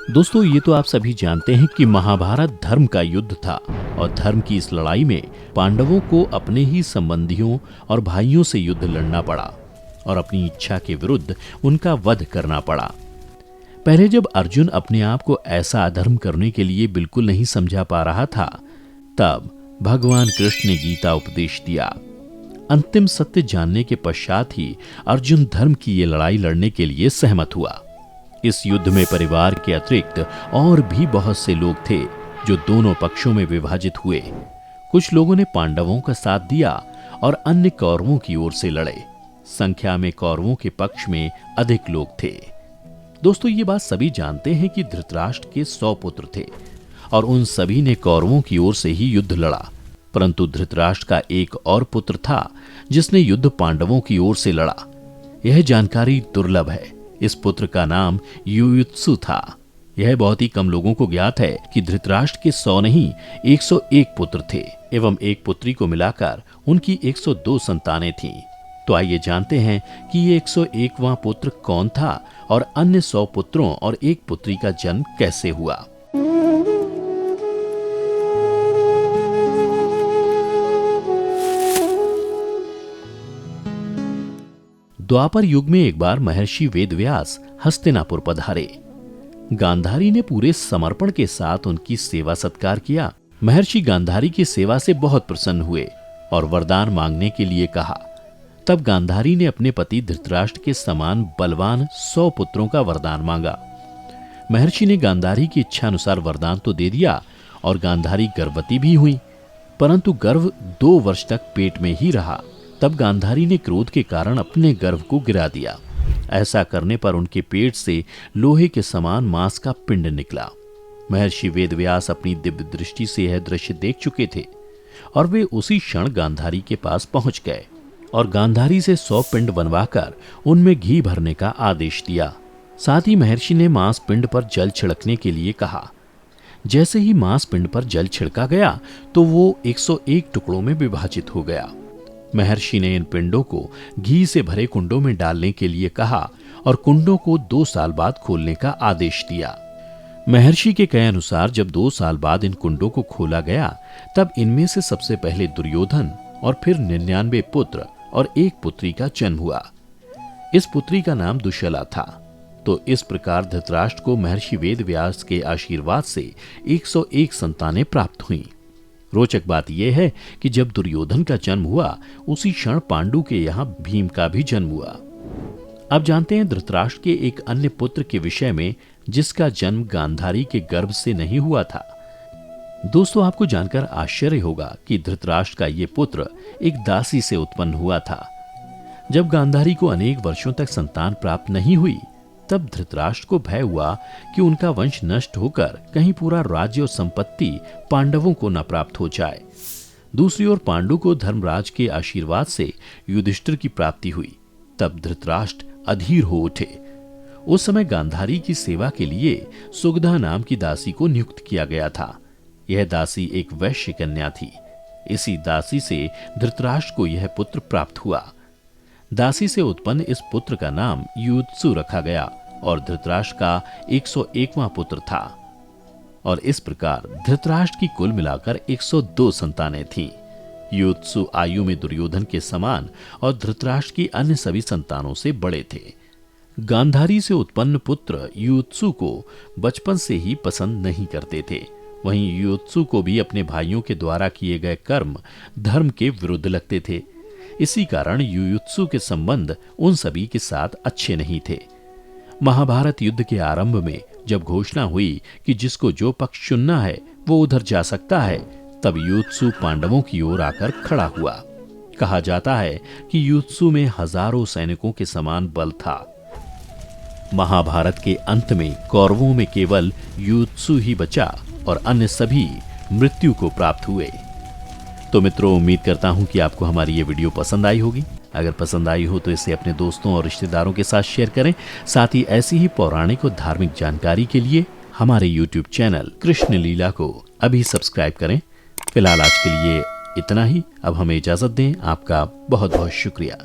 दोस्तों, ये तो आप सभी जानते हैं कि महाभारत धर्म का युद्ध था और धर्म की इस लड़ाई में पांडवों को अपने ही संबंधियों और भाइयों से युद्ध लड़ना पड़ा और अपनी इच्छा के विरुद्ध उनका वध करना पड़ा। पहले जब अर्जुन अपने आप को ऐसा अधर्म करने के लिए बिल्कुल नहीं समझा पा रहा था, तब भगवान कृष्ण ने गीता उपदेश दिया। अंतिम सत्य जानने के पश्चात ही अर्जुन धर्म की ये लड़ाई लड़ने के लिए सहमत हुआ। इस युद्ध में परिवार के अतिरिक्त और भी बहुत से लोग थे जो दोनों पक्षों में विभाजित हुए। कुछ लोगों ने पांडवों का साथ दिया और अन्य कौरवों की ओर से लड़े। संख्या में कौरवों के पक्ष में अधिक लोग थे। दोस्तों, ये बात सभी जानते हैं कि धृतराष्ट्र के 100 पुत्र थे और उन सभी ने कौरवों की ओर से ही युद्ध लड़ा, परंतु धृतराष्ट्र का एक और पुत्र था जिसने युद्ध पांडवों की ओर से लड़ा। यह जानकारी दुर्लभ है। इस पुत्र का नाम युयुत्सु था। यह बहुत ही कम लोगों को ज्ञात है कि धृतराष्ट्र के 100 नहीं 101 पुत्र थे एवं एक पुत्री को मिलाकर उनकी 102 संतानें थीं। तो आइए जानते हैं कि ये 101वां पुत्र कौन था और अन्य 100 पुत्रों और एक पुत्री का जन्म कैसे हुआ। द्वापर युग में एक बार महर्षि वेदव्यास हस्तिनापुर पधारे। गांधारी ने पूरे समर्पण के साथ उनकी सेवा सत्कार किया। महर्षि गांधारी की सेवा से बहुत प्रसन्न हुए और वरदान मांगने के लिए कहा। तब गांधारी ने अपने पति धृतराष्ट्र के समान बलवान 100 पुत्रों का वरदान मांगा। महर्षि ने गांधारी की इच्छा अनुसार वरदान तो दे दिया और गांधारी गर्भवती भी हुई, परंतु गर्भ 2 वर्ष तक पेट में ही रहा। तब गांधारी ने क्रोध के कारण अपने गर्भ को गिरा दिया। ऐसा करने पर उनके पेट से लोहे के समान मांस का पिंड निकला। महर्षि वेदव्यास अपनी दिव्य दृष्टि से यह दृश्य देख चुके थे और वे उसी क्षण गांधारी के पास पहुंच गए और गांधारी से 100 पिंड बनवाकर उनमें घी भरने का आदेश दिया। साथ ही महर्षि ने मांस पिंड पर जल छिड़कने के लिए कहा। जैसे ही मांस पिंड पर जल छिड़का गया तो वो 101 टुकड़ों में विभाजित हो गया। महर्षि ने इन पिंडों को घी से भरे कुंडों में डालने के लिए कहा और कुंडों को 2 साल बाद खोलने का आदेश दिया। महर्षि के कहे अनुसार जब 2 साल बाद इन कुंडों को खोला गया, तब इनमें से सबसे पहले दुर्योधन और फिर 99 पुत्र और एक पुत्री का जन्म हुआ। इस पुत्री का नाम दुश्शला था। तो इस प्रकार धृतराष्ट्र को महर्षि वेदव्यास के आशीर्वाद से 101 संतानें प्राप्त हुईं। रोचक बात यह है कि जब दुर्योधन का जन्म हुआ, उसी क्षण पांडु के यहाँ भीम का भी जन्म हुआ। अब जानते हैं धृतराष्ट्र के एक अन्य पुत्र के विषय में जिसका जन्म गांधारी के गर्भ से नहीं हुआ था। दोस्तों, आपको जानकर आश्चर्य होगा कि धृतराष्ट्र का ये पुत्र एक दासी से उत्पन्न हुआ था। जब गांधारी को अनेक वर्षों तक संतान प्राप्त नहीं हुई, तब धृतराष्ट्र को भय हुआ कि उनका वंश नष्ट होकर कहीं पूरा राज्य और संपत्ति पांडवों को न प्राप्त हो जाए। दूसरी ओर पांडु को धर्मराज के आशीर्वाद से युधिष्ठिर की प्राप्ति हुई। तब धृतराष्ट्र अधीर हो उठे। उस समय गांधारी की सेवा के लिए सुगधा नाम की दासी को नियुक्त किया गया था। यह दासी एक वैश्य कन्या थी। इसी दासी से धृतराष्ट्र को यह पुत्र प्राप्त हुआ। दासी से उत्पन्न इस पुत्र का नाम युयुत्सु रखा गया और धृतराष्ट्र का 101वां पुत्र था। और इस प्रकार धृतराष्ट्र की कुल मिलाकर 102 संतानें थीं। युयुत्सु आयु में दुर्योधन के समान और धृतराष्ट्र की अन्य सभी संतानों से बड़े थे। गांधारी से उत्पन्न पुत्र युयुत्सु को बचपन से ही पसंद नहीं करते थे। वहीं युयुत्सु को भी अपने भाइयों के द्वारा किए गए कर्म धर्म के विरुद्ध लगते थे। इसी कारण युयुत्सु के संबंध उन सभी के साथ अच्छे नहीं थे। महाभारत युद्ध के आरंभ में जब घोषणा हुई कि जिसको जो पक्ष चुनना है वो उधर जा सकता है, तब युयुत्सु पांडवों की ओर आकर खड़ा हुआ। कहा जाता है कि युयुत्सु में हजारों सैनिकों के समान बल था। महाभारत के अंत में कौरवों में केवल युयुत्सु ही बचा और अन्य सभी मृत्यु को प्राप्त हुए। तो मित्रों, उम्मीद करता हूं कि आपको हमारी ये वीडियो पसंद आई होगी। अगर पसंद आई हो तो इसे अपने दोस्तों और रिश्तेदारों के साथ शेयर करें। साथ ही ऐसी ही पौराणिक और धार्मिक जानकारी के लिए हमारे YouTube चैनल कृष्ण लीला को अभी सब्सक्राइब करें। फिलहाल आज के लिए इतना ही। अब हमें इजाजत दें। आपका बहुत बहुत शुक्रिया।